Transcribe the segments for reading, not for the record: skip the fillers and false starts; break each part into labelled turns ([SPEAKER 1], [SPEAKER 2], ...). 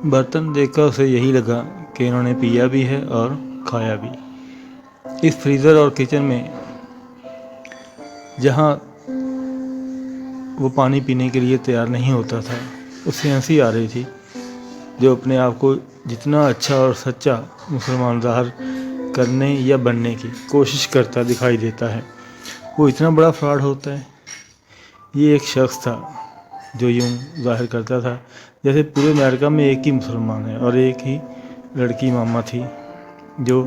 [SPEAKER 1] برتن دیکھ کر اسے یہی لگا کہ انہوں نے پیا بھی ہے اور کھایا بھی۔ اس فریزر اور کچن میں جہاں وہ پانی پینے کے لیے تیار نہیں ہوتا تھا، اسے ہنسی آ رہی تھی۔ جو اپنے آپ کو جتنا اچھا اور سچا مسلمان ظاہر کرنے یا بننے کی کوشش کرتا دکھائی دیتا ہے، وہ اتنا بڑا فراڈ ہوتا ہے۔ یہ ایک شخص تھا جو یوں ظاہر کرتا تھا جیسے پورے امریکہ میں ایک ہی مسلمان ہے اور ایک ہی لڑکی ماما تھی جو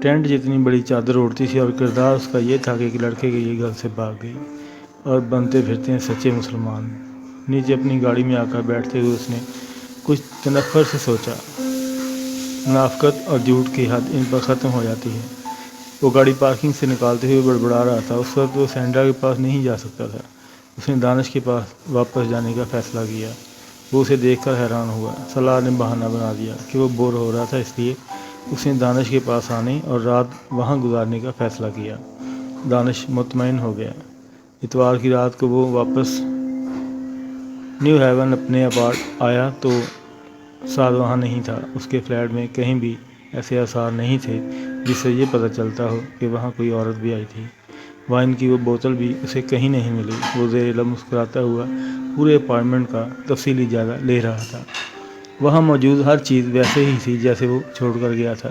[SPEAKER 1] ٹینٹ جتنی بڑی چادر اوڑھتی تھی، اور کردار اس کا یہ تھا کہ ایک لڑکے کے لیے گھر سے بھاگ گئی اور بنتے پھرتے ہیں سچے مسلمان۔ نیچے اپنی گاڑی میں آ کر بیٹھتے ہوئے اس نے کچھ تنفر سے سوچا، منافقت اور جھوٹ کی حد ان پر ختم ہو جاتی ہے۔ وہ گاڑی پارکنگ سے نکالتے ہوئے بڑبڑا رہا تھا۔ اس وقت وہ سینڈرا کے پاس نہیں جا سکتا تھا۔ اس نے دانش کے پاس واپس جانے کا فیصلہ کیا۔ وہ اسے دیکھ کر حیران ہوا۔ سالار نے بہانہ بنا دیا کہ وہ بور ہو رہا تھا، اس لیے اس نے دانش کے پاس آنے اور رات وہاں گزارنے کا فیصلہ کیا۔ دانش مطمئن ہو گیا۔ اتوار کی رات کو وہ واپس نیو ہیون اپنے اپارٹ آیا تو سعد وہاں نہیں تھا۔ اس کے فلیٹ میں کہیں بھی ایسے آثار نہیں تھے جس سے یہ پتہ چلتا ہو کہ وہاں کوئی عورت بھی آئی تھی۔ وائن کی وہ بوتل بھی اسے کہیں نہیں ملی۔ وہ زیر لب مسکراتا ہوا پورے اپارٹمنٹ کا تفصیلی جائزہ لے رہا تھا۔ وہاں موجود ہر چیز ویسے ہی تھی جیسے وہ چھوڑ کر گیا تھا۔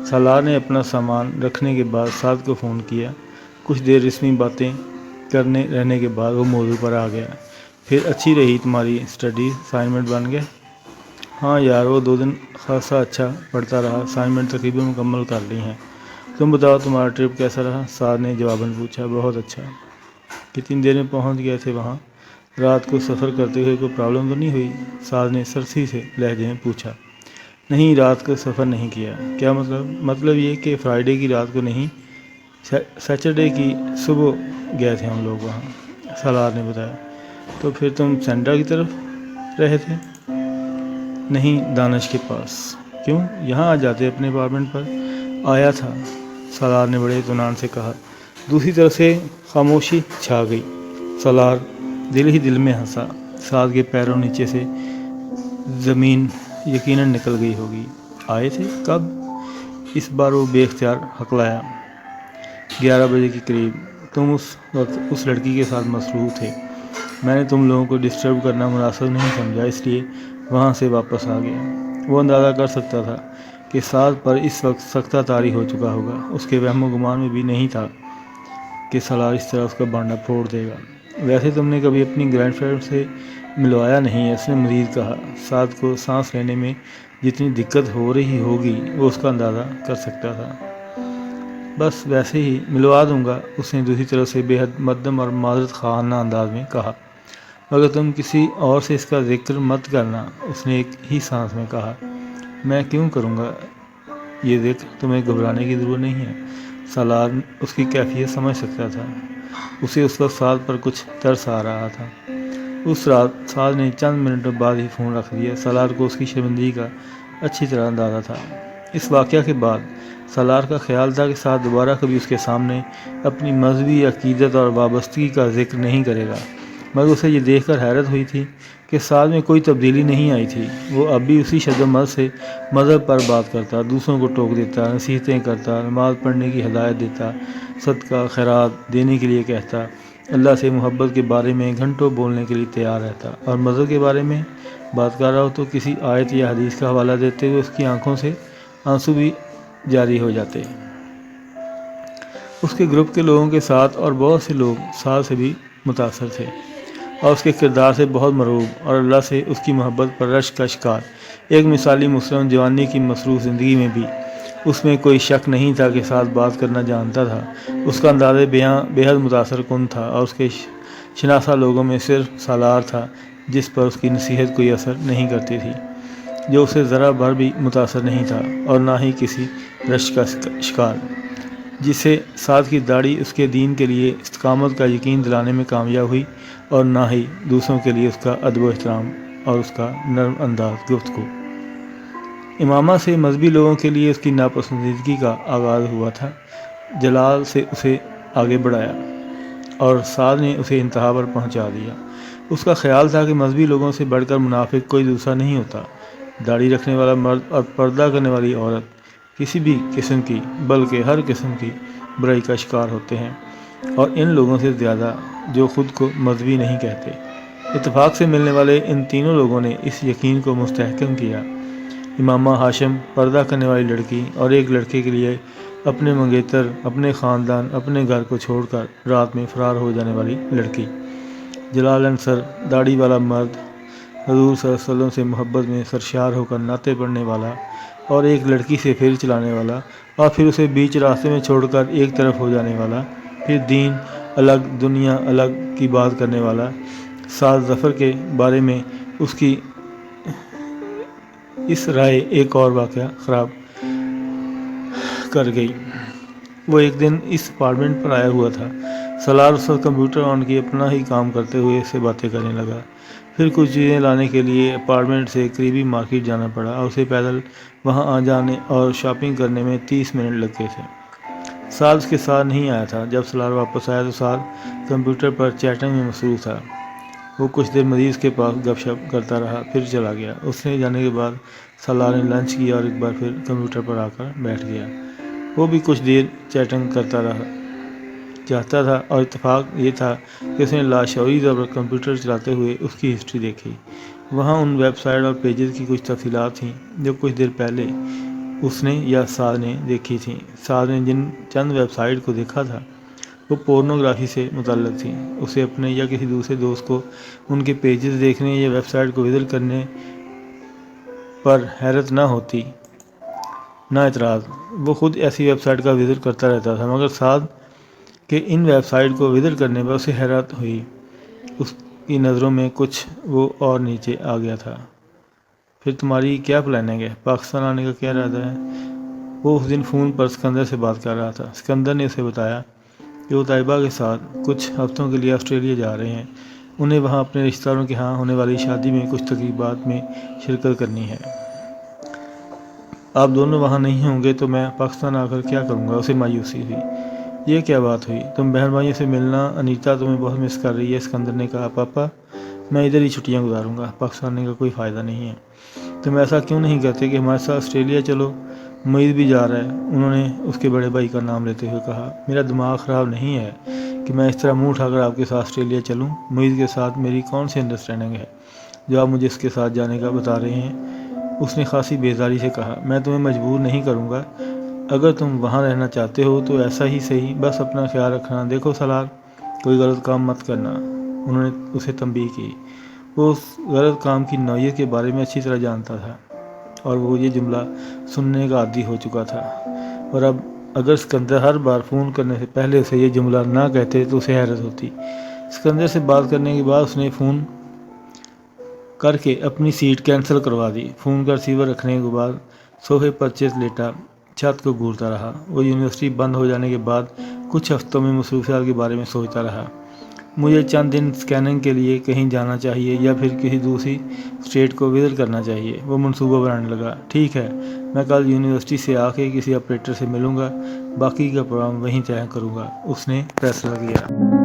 [SPEAKER 1] سالار نے اپنا سامان رکھنے کے بعد سعد کو فون کیا۔ کچھ دیر رسمی باتیں کرنے رہنے کے بعد وہ موضوع پر آ گیا۔ پھر اچھی رہی تمہاری اسٹڈیز، اسائنمنٹ بن گئے؟ ہاں یار، وہ 2 دن خاصا اچھا پڑھتا رہا، اسائنمنٹ تقریباً مکمل کر لی ہیں۔ تم بتاؤ تمہارا ٹرپ کیسا رہا؟ سعد نے جواباً پوچھا۔ بہت اچھا۔ کتنی دیر میں پہنچ گئے تھے وہاں؟ رات کو سفر کرتے ہوئے کوئی پرابلم تو نہیں ہوئی؟ سعد نے سرسی سے لہجے میں پوچھا۔ نہیں، رات کو سفر نہیں کیا۔ کیا مطلب؟ مطلب یہ کہ فرائیڈے کی رات کو نہیں، سیچرڈے کی صبح گئے تھے ہم لوگ وہاں، سالار نے بتایا۔ تو پھر تم سینڈرا کی طرف رہے تھے؟ نہیں، دانش کے پاس۔ کیوں؟ یہاں آ جاتے اپنے اپارٹمنٹ پر۔ آیا تھا، سالار نے بڑے اطمینان سے کہا۔ دوسری طرف سے خاموشی چھا گئی۔ سالار دل ہی دل میں ہنسا۔ سعد کے پیروں نیچے سے زمین یقیناً نکل گئی ہوگی۔ آئے تھے؟ کب؟ اس بار وہ بے اختیار ہکلایا۔ 11 بجے کے قریب۔ تم اس وقت اس لڑکی کے ساتھ مصروف تھے۔ میں نے تم لوگوں کو ڈسٹرب کرنا مناسب نہیں سمجھا، اس لیے وہاں سے واپس آ گیا۔ وہ اندازہ کر سکتا تھا کہ سعد پر اس وقت سختہ طاری ہو چکا ہوگا۔ اس کے وہم و گمان میں بھی نہیں تھا کہ سالار اس طرح اس کا بانڈا پھوڑ دے گا۔ ویسے تم نے کبھی اپنی گرل فرینڈ سے ملوایا نہیں ہے، اس نے مزید کہا۔ سعد کو سانس لینے میں جتنی دقت ہو رہی ہوگی وہ اس کا اندازہ کر سکتا تھا۔ بس ویسے ہی ملوا دوں گا، اس نے دوسری طرف سے بے حد مدھم اور معذرت خواہانہ انداز میں کہا۔ مگر تم کسی اور سے اس کا ذکر مت کرنا، اس نے ایک ہی سانس میں کہا۔ میں کیوں کروں گا یہ ذکر؟ تمہیں گھبرانے کی ضرورت نہیں ہے۔ سالار اس کی کیفیت سمجھ سکتا تھا۔ اسے اس وقت سعد پر کچھ ترس آ رہا تھا۔ اس رات سعد نے چند منٹوں بعد ہی فون رکھ دیا۔ سالار کو اس کی شرمندگی کا اچھی طرح اندازہ تھا۔ اس واقعہ کے بعد سالار کا خیال تھا کہ سعد دوبارہ کبھی اس کے سامنے اپنی مذہبی عقیدت اور وابستگی کا ذکر نہیں کرے گا۔ مگر اسے یہ دیکھ کر حیرت ہوئی تھی کہ سعد میں کوئی تبدیلی نہیں آئی تھی۔ وہ اب بھی اسی شد و مد سے مذہب پر بات کرتا، دوسروں کو ٹوک دیتا، نصیحتیں کرتا، نماز پڑھنے کی ہدایت دیتا، صدقہ خیرات دینے کے لیے کہتا، اللہ سے محبت کے بارے میں گھنٹوں بولنے کے لیے تیار رہتا، اور مذہب کے بارے میں بات کر رہا ہو تو کسی آیت یا حدیث کا حوالہ دیتے ہوئے اس کی آنکھوں سے آنسو بھی جاری ہو جاتے۔ اس کے گروپ کے لوگوں کے ساتھ اور بہت سے لوگ سعد سے بھی متاثر تھے اور اس کے کردار سے بہت مرعوب، اور اللہ سے اس کی محبت پر رشک کا شکار۔ ایک مثالی مسلم جوانی کی مصروف زندگی میں بھی اس میں کوئی شک نہیں تھا کہ سعد بات کرنا جانتا تھا۔ اس کا انداز بیاں بے حد متاثر کن تھا، اور اس کے شناسا لوگوں میں صرف سالار تھا جس پر اس کی نصیحت کوئی اثر نہیں کرتی تھی، جو اسے ذرا بھر بھی متاثر نہیں تھا، اور نہ ہی کسی رشک کا شکار، جسے سعد کی داڑھی اس کے دین کے لیے استقامت کا یقین دلانے میں کامیاب ہوئی، اور نہ ہی دوسروں کے لیے اس کا ادب و احترام اور اس کا نرم انداز گفتگو۔ امامہ سے مذہبی لوگوں کے لیے اس کی ناپسندیدگی کا آغاز ہوا تھا۔ جلال سے اسے آگے بڑھایا اور سعد نے اسے انتہا پر پہنچا دیا۔ اس کا خیال تھا کہ مذہبی لوگوں سے بڑھ کر منافق کوئی دوسرا نہیں ہوتا۔ داڑھی رکھنے والا مرد اور پردہ کرنے والی عورت کسی بھی قسم کی بلکہ ہر قسم کی برائی کا شکار ہوتے ہیں، اور ان لوگوں سے زیادہ جو خود کو مذہبی نہیں کہتے۔ اتفاق سے ملنے والے ان تینوں لوگوں نے اس یقین کو مستحکم کیا۔ امامہ ہاشم، پردہ کرنے والی لڑکی، اور ایک لڑکے کے لیے اپنے منگیتر، اپنے خاندان، اپنے گھر کو چھوڑ کر رات میں فرار ہو جانے والی لڑکی۔ جلال انصر، داڑھی والا مرد، حضور صلی اللہ علیہ وسلم سے محبت میں سرشار ہو کر نعتیں پڑھنے والا، اور ایک لڑکی سے پھر چلانے والا، اور پھر اسے بیچ راستے میں چھوڑ کر ایک طرف ہو جانے والا، پھر دین الگ دنیا الگ کی بات کرنے والا۔ سعد ظفر کے بارے میں اس کی اس رائے ایک اور واقعہ خراب کر گئی۔ وہ ایک دن اس اپارٹمنٹ پر آیا ہوا تھا۔ سالار اس وقت کمپیوٹر آن کیے اپنا ہی کام کرتے ہوئے اس سے باتیں کرنے لگا۔ پھر کچھ چیزیں لانے کے لیے اپارٹمنٹ سے قریبی مارکیٹ جانا پڑا، اور اسے پیدل وہاں آ جانے اور شاپنگ کرنے میں 30 منٹ لگ گئے تھے۔ سعد اس کے ساتھ نہیں آیا تھا۔ جب سالار واپس آیا تو سعد کمپیوٹر پر چیٹنگ میں مصروف تھا۔ وہ کچھ دیر مزید اس کے پاس گپ شپ کرتا رہا، پھر چلا گیا۔ اس نے جانے کے بعد سالار نے لنچ کیا اور ایک بار پھر کمپیوٹر پر آ کر بیٹھ گیا۔ وہ بھی کچھ دیر چیٹنگ کرتا رہا چاہتا تھا، اور اتفاق یہ تھا کہ اس نے لاشعوری طور پر کمپیوٹر چلاتے ہوئے اس کی ہسٹری دیکھی۔ وہاں ان ویب سائٹ اور پیجز کی کچھ تفصیلات تھیں جو کچھ دیر پہلے اس نے یا سعد نے دیکھی تھیں۔ سعد نے جن چند ویب سائٹ کو دیکھا تھا وہ پورنوگرافی سے متعلق تھیں۔ اسے اپنے یا کسی دوسرے دوست کو ان کے پیجز دیکھنے یا ویب سائٹ کو وزٹ کرنے پر حیرت نہ ہوتی نہ اعتراض۔ وہ خود ایسی ویب سائٹ کا وزٹ کرتا رہتا تھا، مگر سعد کے ان ویب سائٹ کو وزٹ کرنے پر اسے حیرت ہوئی۔ اس کی نظروں میں کچھ وہ اور نیچے آ گیا تھا۔ پھر تمہاری کیا پلاننگ ہے؟ پاکستان آنے کا کیا ارادہ ہے؟ وہ اس دن فون پر سکندر سے بات کر رہا تھا۔ سکندر نے اسے بتایا کہ وہ طیبہ کے ساتھ کچھ ہفتوں کے لیے آسٹریلیا جا رہے ہیں۔ انہیں وہاں اپنے رشتہ داروں کے ہاں ہونے والی شادی میں کچھ تقریبات میں شرکت کرنی ہے۔ آپ دونوں وہاں نہیں ہوں گے تو میں پاکستان آ کر کیا کروں گا؟ اسے مایوسی ہوئی۔ یہ کیا بات ہوئی؟ تم بہن بھائیوں سے ملنا، انیتا تمہیں بہت مس کر رہی ہے۔ سکندر نے کہا، پاپا میں ادھر ہی چھٹیاں گزاروں گا، پاکستان آنے کا کوئی فائدہ نہیں ہے۔ تم ایسا کیوں نہیں کہتے کہ ہمارے ساتھ آسٹریلیا چلو؟ معید بھی جا رہا ہے، انہوں نے اس کے بڑے بھائی کا نام لیتے ہوئے کہا۔ میرا دماغ خراب نہیں ہے کہ میں اس طرح منہ اٹھا کر آپ کے ساتھ آسٹریلیا چلوں۔ معید کے ساتھ میری کون سی انڈرسٹینڈنگ ہے جو آپ مجھے اس کے ساتھ جانے کا بتا رہے ہیں؟ اس نے خاصی بیزاری سے کہا، میں تمہیں مجبور نہیں کروں گا، اگر تم وہاں رہنا چاہتے ہو تو ایسا ہی صحیح، بس اپنا خیال رکھنا۔ دیکھو سالار، کوئی غلط کام مت کرنا، انہوں نے اسے تنبیہ کی۔ وہ اس غلط کام کی نوعیت کے بارے میں اچھی طرح جانتا تھا، اور وہ یہ جملہ سننے کا عادی ہو چکا تھا، اور اب اگر سکندر ہر بار فون کرنے سے پہلے اسے یہ جملہ نہ کہتے تو اسے حیرت ہوتی۔ سکندر سے بات کرنے کے بعد اس نے فون کر کے اپنی سیٹ کینسل کروا دی۔ فون کا ریسیور رکھنے کے بعد صوفے پر چت لیٹا چھت کو گھورتا رہا۔ وہ یونیورسٹی بند ہو جانے کے بعد کچھ ہفتوں میں مصروفیات کے بارے میں سوچتا رہا۔ مجھے چند دن اسکیننگ کے لیے کہیں جانا چاہیے یا پھر کسی دوسری اسٹیٹ کو وزٹ کرنا چاہیے۔ وہ منصوبہ بنانے لگا۔ ٹھیک ہے، میں کل یونیورسٹی سے آ کے کسی آپریٹر سے ملوں گا، باقی کا پروگرام وہیں طے کروں گا، اس نے فیصلہ کیا۔